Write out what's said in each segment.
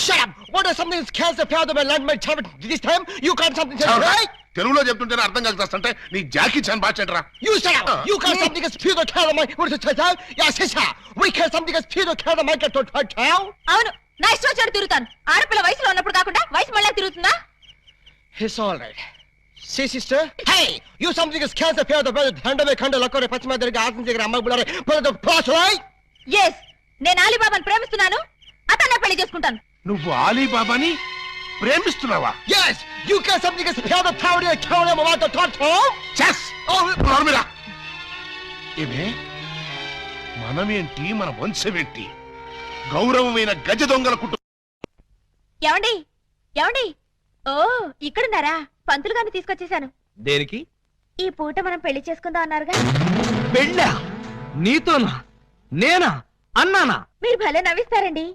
shut up! What if something scares the father of my land, my child? This time you can't something say, right? తెలుగులో చెప్తుంటే అర్థం కాకపోతే నీ Jackie Chan బాచెంట్రా. You shut up! You can't something scares the father of my what is it? Yeah, sister. We can't something scares the father of my child. అవును నా ఇష్టం వచ్చాడు తిరుగుతాను. ఆడపిల్ల వయసులో ఉన్నప్పుడు కాకుండా వయసు మళ్ళీ తిరుగుతుందా? It's all right. See, sister? Hey! You something scares the father of my pandemic under la kore pachima derga aasam jegara amma bulare for the plus, right? Yes, నేను అలీబాబాను ప్రేమిస్తున్నాను. అతన్నే పెళ్లి చేసుకుంటాను. నువ్వు అలీబాబాని ప్రేమిస్తున్నావా? Yes! You can't something scares the father of my child about the thought, చెస్ నోర్మిరా. ఏమే మనమేంటి, మన వంశమేంటి? గౌరవమైన గజ దొంగల కుటుంబం. ఏమండి ఏమండి, ఓ ఇక్కడున్నారా? పంతులు గారిని తీసుకొచ్చేసాను. దేనికి? ఈ పూట మనం పెళ్లి చేసుకుందాం అన్నారుగా. పెళ్ళా? నీతోనా? నేనా? అన్నానా? మీరు భలే నవ్విస్తారండి.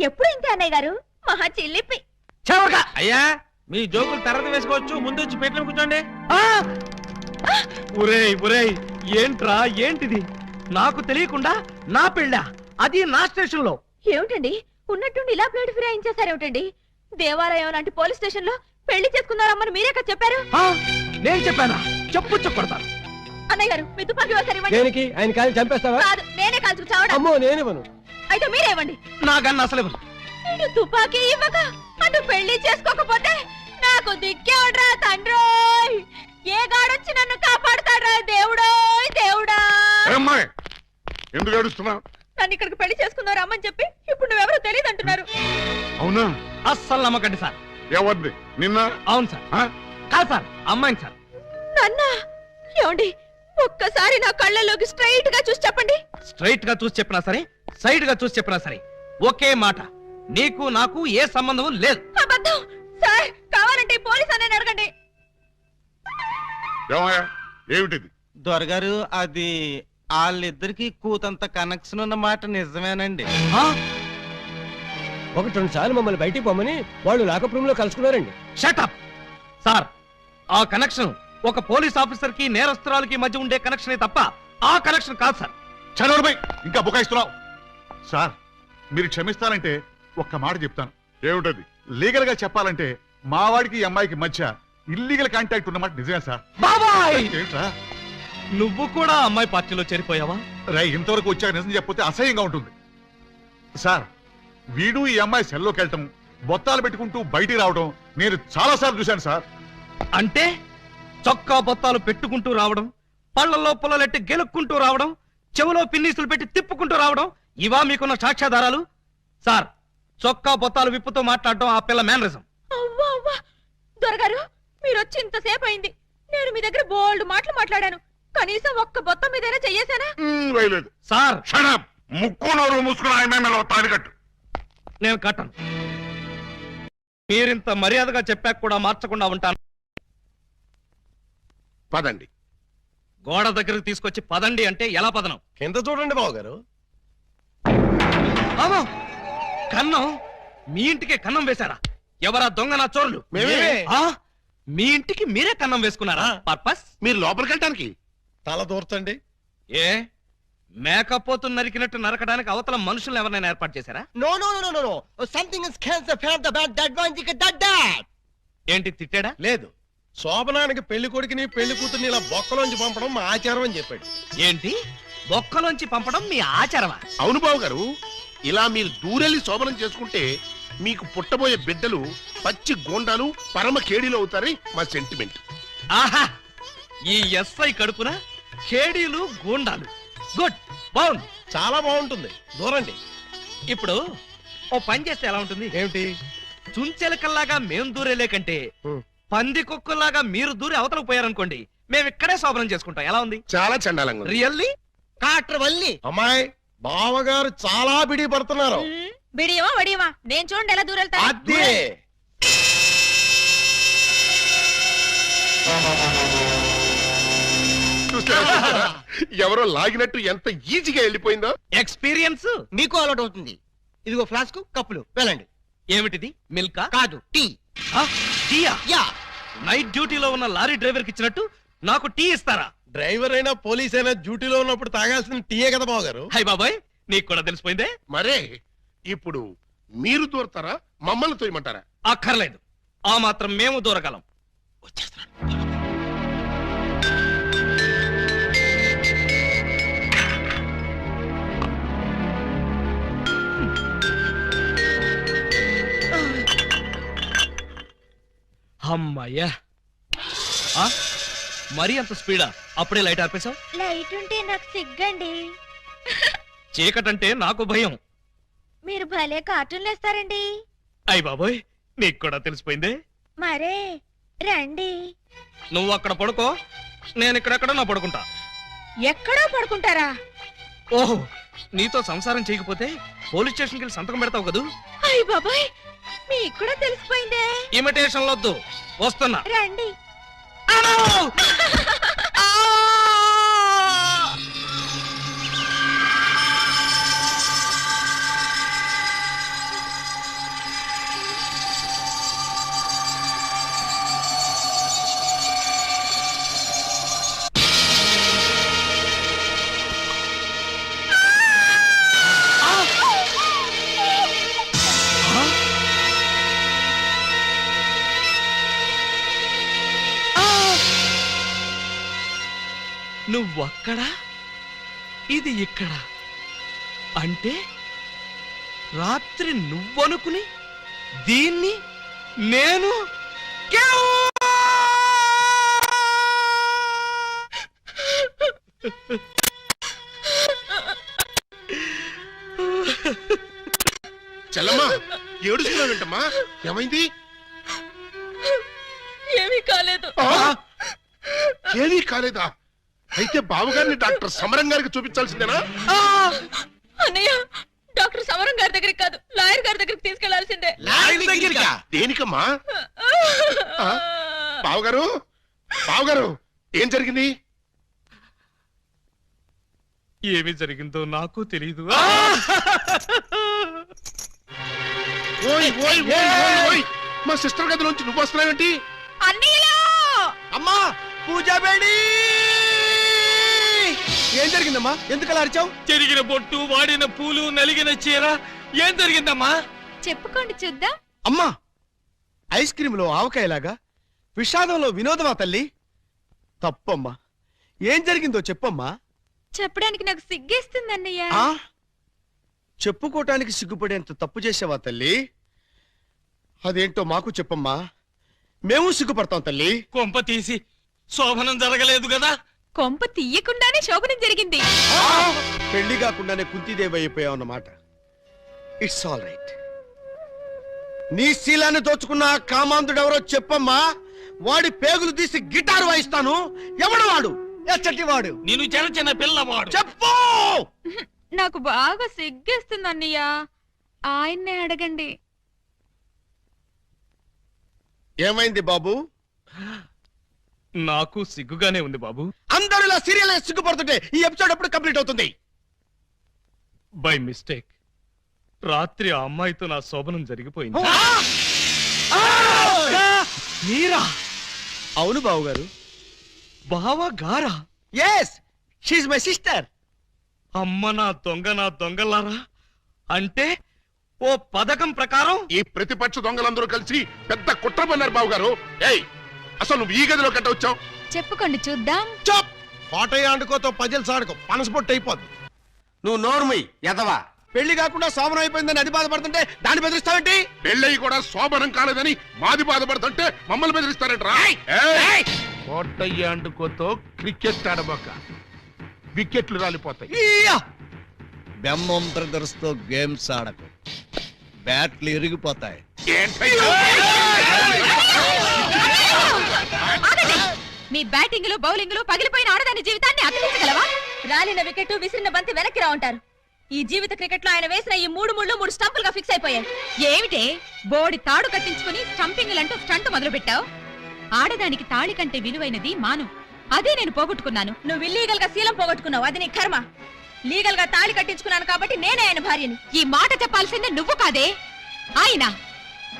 ఎప్పుడు ఇంతే అన్నయ్య గారు, మహా చిల్లిపి. చవక అయ్యా, మీ జోకులు తర్వాత వేసుకోవచ్చు, ముందు వచ్చి పెట్టిన కూర్చోండి. ఒరేయ్ ఒరేయ్, ఏంట్రా ఏంటిది? నాకు తెలియకుండా నా పెళ్ళా, అది నా స్టేషన్ లో. ఏమిటండి ఉన్నట్టుండి ఇలా ప్లేట్ ఫిరాయించేశారేమిటండి? దేవాలయం లాంటి పోలీస్ స్టేషన్ లో పెళ్లి చేసుకున్నారమ్మని మీరే కదా చెప్పారు. నేను చెప్పానా? చెప్పు చెప్పడతాను. అన్నయ్య గారు మీ తుపాకీ ఒకసారి ఇవ్వండి. దేనికి? ఆయన కాల్చి చంపేస్తావా? కాదు, నేనే కాల్చుకు చావడం. అమ్మో, నేనివ్వను. అయితే మీరే ఇవ్వండి. నాకన్నా అసలు నేను తుపాకీ ఇవ్వక అటు పెళ్లి చేసుకోకపోతే నాకు దిక్కేవడ్రా తండ్రోయ్. ఏ గాడొచ్చి నన్ను కాపాడుతాడ్రా దేవుడోయ్ దేవుడా. ఎందుకు ఏడుస్తున్నావు? నన్ను ఇక్కడికి పెళ్లి చేసుకున్నారు అమ్మని చెప్పి ఇప్పుడు నువ్వెవరో తెలియదు అంటున్నారు. అవునా? అస్సలు నమ్మకండి సార్. ఎవరిది? నిన్న? అవును సార్. కాదు సార్, అమ్మాయిని సార్. నన్నా? ఏమండి ఒక్కసారి నా కళ్ళలోకి స్ట్రైట్ గా చూసి చెప్పండి. స్ట్రైట్ గా చూసి చెప్పినా సరే, సైడ్ గా చూసి చెప్పినా సరే ఒకే మాట, నీకు నాకు ఏ సంబంధం లేదు. అబద్ధం సార్. కావాలంటే పోలీస్ అనే అడగండి. ఏమిటిది? దొరగారు, అది వాళ్ళిద్దరికి కూతంత కనెక్షన్ ఉన్న మాట నిజమేనండి. ఒకటి రెండు సార్లు మమ్మల్ని బయటికి పోమని వాళ్ళు లాకప్ రూమ్ లో కలుసుకున్నారండి. Shut up sir. ఆ కనెక్షన్ ఒక పోలీస్ ఆఫీసర్ కి నేరస్తురాలకి మధ్య ఉండే కనెక్షనే తప్ప ఆ కనెక్షన్ కాదు సార్. చదవడమై ఇంకా బుకాయిస్తున్నావు. సార్, మీరు క్షమిస్తానంటే ఒక్క మాట చెప్తాను. ఏమిటది? లీగల్ గా చెప్పాలంటే మా వాడికి ఈ అమ్మాయికి మధ్య ఇల్లీగల్ కాంటాక్ట్ ఉన్నమాట నిజమే సార్. బాబాయ్, ఏంట్రా? నువ్వు కూడా అమ్మాయి పార్టీలో చేరిపోయావా? రై, ఇంతవరకు వచ్చాక నిజం చెప్పితే అసహ్యంగా ఉంటుంది సార్. వీడు ఈ అమ్మాయి సెల్లోకి వెళ్ళటం, బొత్తాలు పెట్టుకుంటూ బయటికి రావడం నేను చాలా సార్లు చూశాను సార్. అంటే చొక్కా బొత్తాలు పెట్టుకుంటూ రావడం, పళ్లలో పుల్లలెట్టి గెలుక్కుంటూ రావడం, చెవులో పిన్నీసులు పెట్టి తిప్పుకుంటూ రావడం, ఇవా మీకున్న సాక్ష్యాధారాలు? సార్, చొక్కా బొత్తాలు విప్పుతో మాట్లాడడం ఆ పిల్ల మేనరిజం. అవ్వా అవ్వా, దొరగారు మీరు వచ్చి ఇంతసేపు అయింది. నేను మీ దగ్గర బోల్డ్ మాటలు మాట్లాడాను. కనీసం ఒక్క బొత్తం మీదైనా చెయ్యేశానా? సార్, ముక్కు నోరు మూసుకుని తాడి కట్టు. నేను కట్టను. మీరింత మర్యాదగా చెప్పాక కూడా మార్చకుండా ఉంటాను. పదండి. గోడ దగ్గరకు తీసుకొచ్చి పదండి అంటే ఎలా పదనం? కింద చూడండి బాబు గారు. కన్నం? మీ ఇంటికే కన్నం వేశారా? ఎవరా దొంగ నా చోరులు? మీ ఇంటికి మీరే కన్నం వేసుకున్నారా? పర్పస్? మీరు లోపలికి వెళ్ళటానికి. తల దూర్చండి. ఏ మేకపోతు నరికినట్టు నరకడానికి అవతల మనుషులను ఎవరైనా ఏర్పాటు చేశారా? No no no no no. Something is cancer from the bad that one thick that that. ఏంటి తిట్టాడా? లేదు, శోభనానికి పెళ్లి కొడుకుని పెళ్లి కూతుర్ని ఇలా బొక్కలోంచి పంపడం మా ఆచారం అని చెప్పాడు. ఏంటి బొక్కలోంచి పంపడం మీ ఆచారమా? అవును బాబు గారు, ఇలా మీరు దూరెళ్ళి శోభనం చేసుకుంటే మీకు పుట్టబోయే బిడ్డలు పచ్చి గోండాలు పరమ కేడీలు అవుతారని మా సెంటిమెంట్. ఆహా, ఈ ఎస్ఐ కడుపున కేడీలు గోండాలు. గుడ్, బాగుంది, చాలా బాగుంటుంది. దూరండి. ఇప్పుడు ఓ పని చేస్తే ఎలా ఉంటుంది? ఏమిటి? చుంచెలకల్లాగా మేం దూరేలే కంటే పంది కుక్కల్లాగా మీరు దూరి అవతలకు పోయారనుకోండి, మేము ఇక్కడే శోభనం చేసుకుంటాం. ఎలా ఉంది? చాలా చండాలంగా. రియల్లీ? కాట్ర వల్లి అమ్మాయి బావగారు చాలా బిడి పడుతున్నారు. బిడియమా వడియమా నేను చూడండి ఎలా దూరెళ్తా. అదే ఎవరో లాగినట్టు ఎంత ఈజీగా వెళ్ళిపోయిందో. ఎక్స్పీరియన్స్ మీకు అలవాటు అవుతుంది. ఇదిగో ఫ్లాస్క్, కప్పులు వెళ్ళండి. ఏమిటిది? మిల్కా? కాదు, టీ. టీయా? యా. నైట్ డ్యూటీలో ఉన్న లారీ డ్రైవర్ కి ఇచ్చినట్టు నాకు టీ ఇస్తారా? డ్రైవర్ అయినా పోలీస్ అయినా డ్యూటీలో ఉన్నప్పుడు తాగాల్సిన టీయే కదా బావగారు. హై బాబాయ్, నీకు కూడా తెలిసిపోయిందే. మరే ఇప్పుడు మీరు దూరతారా మమ్మల్ని తోయమంటారా? అక్కర్లేదు, ఆ మాత్రం మేము దూరగలం. వచ్చేస్తున్నాడు. అమ్మయ్యా, మరీ అంత స్పీడా? అప్పుడే లైట్ ఆర్పేశావు? లైట్ ఉంటే నాకు సిగ్గండి. చీకటంటే నాకు భయం. మీరు భలే కార్టూన్లు వేస్తారండి. అయ్ బాబోయ్, నీకు కూడా తెలిసిపోయిందే. మరే రండి. నువ్వు అక్కడ పడుకో, నేను ఇక్కడెక్కడ నా పడుకుంటా. ఎక్కడో పడుకుంటారా? ఓహో, నీతో సంసారం చేయకపోతే పోలీస్ స్టేషన్కి వెళ్ళి సంతకం పెడతావు కదూ. అయ్య బాబాయ్, మీకు కూడా తెలిసిపోయిందే. ఇమిటేషన్ వద్దు, వస్తున్నా. రండి. నువ్వక్కడ, ఇది ఇక్కడ. అంటే రాత్రి నువ్వనుకుని దీన్ని నేను చెల్లమ్మా, ఏడుస్తున్నావు ఏంటమ్మా? ఏమైంది? ఏమీ కాలేదు. ఏమీ కాలేదా? అయితే బావగారిని డాక్టర్ సమరం గారికి చూపించాల్సిందేనా? అన్నయ్య, డాక్టర్ సమరం గారి దగ్గరికి కాదు, లాయర్ గారి దగ్గరికి తీసుకెళ్లాల్సిందే. దేనికమ్మా? బావగారు, బావగారు, ఏం జరిగింది? ఏమి జరిగిందో నాకు తెలియదు. ఓయ్ ఓయ్ ఓయ్ ఓయ్ ఓయ్, మా సిస్టర్ గదిలోంచి నువ్వు వస్తున్నావేంటి? అన్నయ్యలో అమ్మా, పూజ బేడి! ఏం జరిగిందమ్మా? ఎందుకు అలా అరిచావు? చెరిగిన బొట్టు, వాడిన పూలు, నలిగిన చీర. ఏం జరిగిందమ్మా? చెప్పుకోండి చూద్దాం. అమ్మా, ఐస్ క్రీమ్ లో ఆవకాయలాగా విషాదంలో వినోదమా తల్లి? తప్పమ్మా, ఏం జరిగిందో చెప్పమ్మా. చెప్పడానికి నాకు సిగ్గేస్తుంది అన్నయ్య. ఆ చెప్పుకోటానికి సిగ్గుపడేంత తప్పు చేసావా తల్లి? అదేంటో మాకు చెప్పమ్మా, మేము సిగ్గుపడతాం తల్లి. కొంప తీసి శోభనం జరగలేదు కదా? కొంప తీయకుండానే శోభనం జరిగింది. పెళ్లి కాకుండానే కుంతిదేవి అయిపోయావు అన్నమాట. It's all right. నీ శీలాన్ని దోచుకున్న ఆ కామాంధుడెవరో చెప్పమ్మా. వాడి పేగులు తీసి గిటారు వాయిస్తాను. ఎవడు వాడు? ఎచ్చటి వాడు? నేను చిన్న చిన్న పిల్లవాడు. చెప్పు. నాకు బాగా సిగ్గేస్తుంది అన్నయ్య, ఆయన్నే అడగండి. ఏమైంది బాబు? నాకు సిగ్గుగానే ఉంది బాబు. అందరూ ఇలా సీరియల్ సిగ్గుపడుతుంటే ఈ ఎపిసోడ్ ఎప్పుడు కంప్లీట్ అవుతుంది? బై మిస్టేక్ రాత్రి ఆ అమ్మాయితో నా శోభనం జరిగిపోయింది. మీరా? అవును బాబు గారు. బావా గారా? Yes, she's my sister. అమ్మ నా దొంగ, నా దొంగలారా. అంటే ఓ పథకం ప్రకారం ఈ ప్రతిపక్ష దొంగలందరూ కలిసి పెద్ద కుట్ర పన్నారు బావగారు. ఏయ్, అసలు నువ్వు ఈ గదిలో కట్ట వచ్చావు? చెప్పుకోండి చూద్దాం. చాప్! కోటయ్య ఆడుకోతో పజిల్స్ ఆడుకో, పనసపొట్టు అయిపోద్ది. నువ్వు నోర్మై ఎదవా. పెళ్లి కాకుండా శోభనం అయిపోయిందని అది బాధపడుతుంటే దాన్ని బెదిరిస్తావేంటి? పెళ్ళయి కూడా శోభనం కాలేదని మాది బాధపడుతుంటే మమ్మల్ని బెదిరిస్తారంటరా? కోటయ్య ఆడుకోతో క్రికెట్ ఆడబోక, వికెట్లు రాలిపోతాయి. బెమ్మం బ్రదర్స్ తో గేమ్స్ ఆడకు, బ్యాట్లు ఇరిగిపోతాయి. మీ బ్యాటింగ్ లో బౌలింగ్ లో పగిలిపోయిన ఆడదాని జీవితాన్ని అతికించగలవా? రాలిన వికెట్, విసిరిన బంతి వెనక్కి రా ఉంటారు. ఈ జీవిత క్రికెట్ లో ఆయన వేసిన ఈ 3 స్టంపులుగా ఫిక్స్ అయిపోయాయి. ఏమిటే బోడి తాడు కట్టించుకుని స్టంపింగ్ అంటూ స్టంట్ మొదలు పెట్టావు? ఆడదానికి తాళి కంటే విలువైనది మాను. అదే నేను పోగొట్టుకున్నాను. నువ్వు ఇల్లీగల్ గా శీలం పోగొట్టుకున్నావు, అది నీ కర్మ. లీగల్ గా తాళి కట్టించుకున్నాను కాబట్టి నేనే ఆయన భార్యని. ఈ మాట చెప్పాల్సిందే నువ్వు కాదే ఆయన.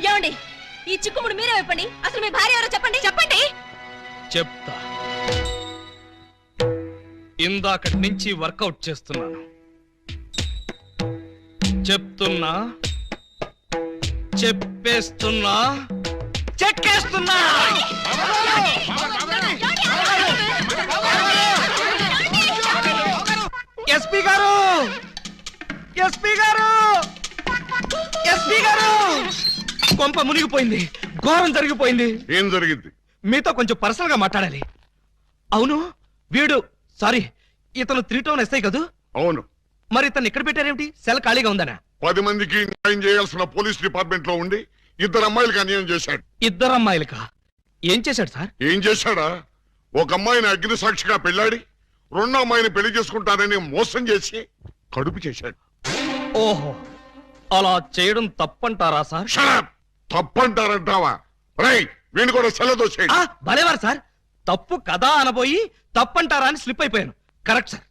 ఏమండి, ఈ చిక్కుముడు మీరే చెప్పండి. అసలు మీ భార్య ఎవరో చెప్పండి. చెప్పండి. చెప్తా. ఇందాకటి నుంచి వర్కౌట్ చేస్తున్నాను. చెప్తున్నా, చెప్పేస్తున్నా, చెక్కేస్తున్నా. ఎస్పీ గారు, ఎస్పీ గారు, ఎస్పీ గారు, కొంప మునిగిపోయింది, ఘోరం జరిగిపోయింది. ఏం జరిగింది? మీతో కొంచెం పర్సనల్ గా మాట్లాడాలి. అవును, వీడు సారీ ఇతను 3 టౌన్ ఎస్ఐ కదూ? అవును. మరి ఇతను ఇక్కడ పెట్టారేమిటి? సెల్ ఖాళీగా ఉందనా? 10 మందికి న్యాయం చేయాల్సిన పోలీస్ డిపార్ట్మెంట్ లో ఉండి 2 అమ్మాయిలకు అన్యాయం చేశాడు. 2 అమ్మాయిలకా? ఏం చేశాడు సార్? ఏం చేశాడా? ఒక అమ్మాయిని అగ్ని సాక్షిగా పెళ్ళాడి 2వ అమ్మాయిని పెళ్లి చేసుకుంటానని మోసం చేసి కడుపు చేశాడు. ఓహో, అలా చేయడం తప్పంటారా సార్? షడప్! తప్పంటారంటావా? రై, వీణు కూడా సెలదోసేయండి. భలేవారు సార్, తప్పు కదా అనబోయి తప్పంటారా అని స్లిప్ అయిపోయాను. Correct sir.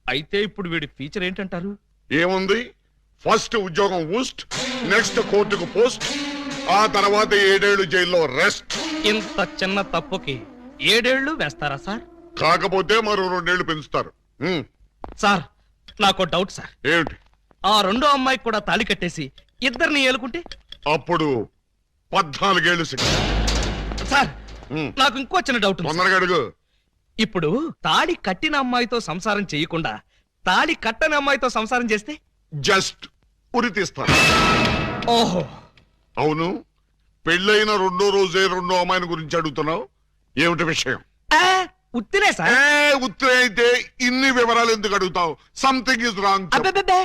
అయితే ఇప్పుడు వీడి ఫీచర్ ఏంటంటారు? ఏముంది? ఫస్ట్ ఉద్యోగం ఊస్ట్, నెక్స్ట్ కోర్టుకు పోస్ట్, ఆ తర్వాత 7 ఏళ్లు జైల్లో రెస్ట్. ఇంత చిన్న తప్పుకి 7 ఏళ్లు వేస్తారా సార్? కాకపోతే మరో 2 ఏళ్లు పెంచుతారు. సార్, నాకు డౌట్ సార్. ఏమిటి? ఆ 2వ అమ్మాయికి కూడా తాళి కట్టేసి 2ని ఏలుకుంటే? అప్పుడు 14 ఏళ్లు శిక్ష. సార్, నాకు ఇంకో చిన్న డౌట్ ఉంది. తొందరగా అడుగు. ఇప్పుడు తాళి కట్టిన అమ్మాయితో సంసారం చేయకుండా తాళి కట్టని అమ్మాయితో సంసారం చేస్తే? జస్ట్ ఉరి తీస్తారు. ఓహో, అవును, పెళ్ళైన 2వ రోజే 2వ అమ్మాయిని గురించి అడుగుతున్నావు. ఏమిటి విషయం? ఉత్తినే సార్. ఉత్తరే అయితే ఇన్ని వివరాలు ఎందుకు అడుగుతావు? Something is wrong. అబ్బే,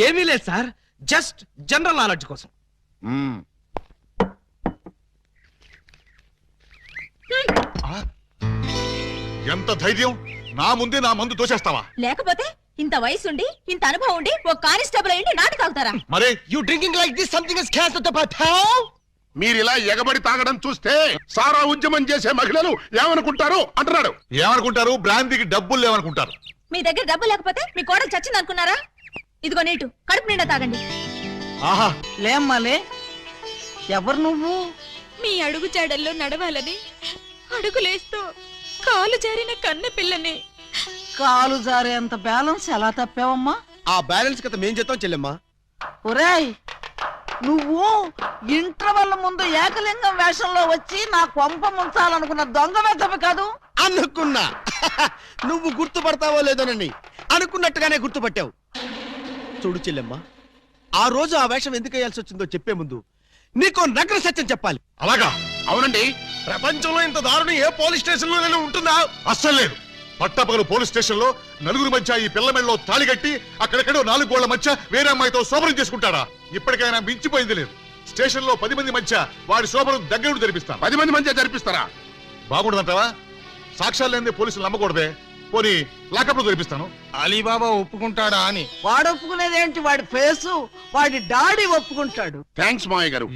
ఏమీ లేదు సార్, జస్ట్ జనరల్ నాలెడ్జ్ కోసం. ఎంత ధైర్యం! నా ముందే నా మందు తోసేస్తావా? లేకపోతే ఇంత వయసుండి ఇంత అనుభవం ఉండి ఒక కానిస్టేబుల్ అయ్యి నాటి తాగుతారా? మరే you drinking like this something is cancer to పటావ్. మీరిలా ఎగబడి తాగడం చూస్తే సారా ఉద్యమం చేసే మహిళలు ఏమనుకుంటారు అంటున్నాడు. ఏమనుకుంటారు? బ్రాంతికి డబ్బులు లేవనుకుంటారు. మీ దగ్గర డబ్బు లేకపోతే మీ కోడలు చచ్చింది అనుకున్నారా? ఇదిగో నీటు, కడుపు నిండా తాగండి. ఆహా, లేమ్మాలే, ఎవరు నువ్వు? మీ అడుగు జాడల్లో నడవాలని అడుగులేస్తూ కాలు జారిన కన్న పిల్లని. కాలు జారేంత బ్యాలెన్స్ ఎలా తప్పావమ్మా? ఆ బ్యాలెన్స్ కథ మేం చేద్దాం చెల్లెమ్మా. ఒరేయ్, నువ్వు ఇంటర్వెల్ ముందు ఏకలింగం వేషంలో వచ్చి నా కొంప ముంచాలనుకున్న దొంగ వెతవి కాదు? అనుకున్నా నువ్వు గుర్తుపడతావో లేదోనని. అనుకున్నట్టుగానే గుర్తుపట్టావు. చూడు చెల్లెమ్మా, ఆ రోజు ఆ వేషం ఎందుకు వేయాల్సి వచ్చిందో చెప్పే ముందు నీకో నగ్న సత్యం చెప్పాలి. అలాగా? అవునండి. ప్రపంచంలో ఇంత దారుణం ఏ పోలీస్ స్టేషన్ లో ఉంటుందా? అస్సలు లేదు. పట్టపగలు పోలీస్ స్టేషన్ లో నలుగురు మధ్య ఈ పిల్ల మెడలో తాళి కట్టి అక్కడెక్కడో 4 గోళ్ల మధ్య వేరే అమ్మాయితో శోభనం చేసుకుంటాడా? ఇప్పటికైనా మించిపోయింది లేదు. స్టేషన్ లో 10 మంది మధ్య వాడి శోభనం దగ్గర జరిపిస్తాను. 10 మంది మధ్య జరిపిస్తారా? బాగుండదంటావా? సాక్ష్యాలు లేని పోలీసులు నమ్మకూడదే. పోనీ లాకప్ లో జరిపిస్తాను. అలీబాబా ఒప్పుకుంటాడా అని. వాడు ఒప్పుకునేదేంటి? వాడి ఫేసు, వాడి డాడీ ఒప్పుకుంటాడు. థ్యాంక్స్ మావయ్య గారు.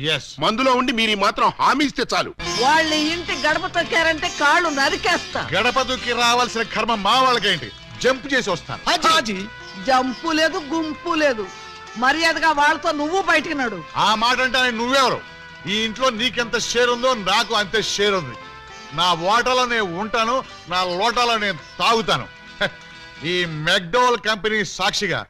మందులో ఉండి మీరు మాత్రం హామీ ఇస్తే చాలు. వాళ్ళ ఇంటి గడప తొక్కారంటే కాళ్ళు నరికేస్తా. గడప దుక్కి రావాల్సిన కర్మ మా వాళ్ళకేంటి? జంప్ చేసి వస్తాను. హాజీ, జంపు లేదు, గుంపు లేదు. మర్యాదగా వాళ్ళతో నువ్వు బయటికి నడు. ఆ మాట అంటే నువ్వెవరు? ఈ ఇంట్లో నీకెంత షేర్ ఉందో నాకు అంతే షేర్ ఉంది. నా ఓటలో నేను ఉంటాను, నా లోటాలో నేను తాగుతాను. ఈ మెక్డోవల్ కంపెనీ సాక్షిగా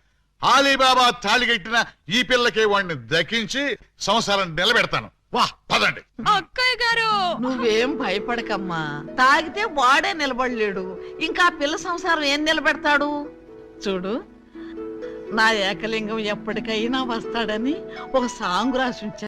అలీబాబా తాళిగట్టిన ఈ పిల్లకి వాడిని దక్కించి సంసారం నిలబెడతాను. వా, పదండి. అక్కయ్య గారు, నువ్వేం భయపడకమ్మా. తాగితే వాడే నిలబడలేడు, ఇంకా పిల్ల సంసారం ఏం నిలబెడతాడు? చూడు, నా ఏకలింగం ఎప్పటికైనా వస్తాడని ఒక సాంగ్ రాసి ఉంచాను.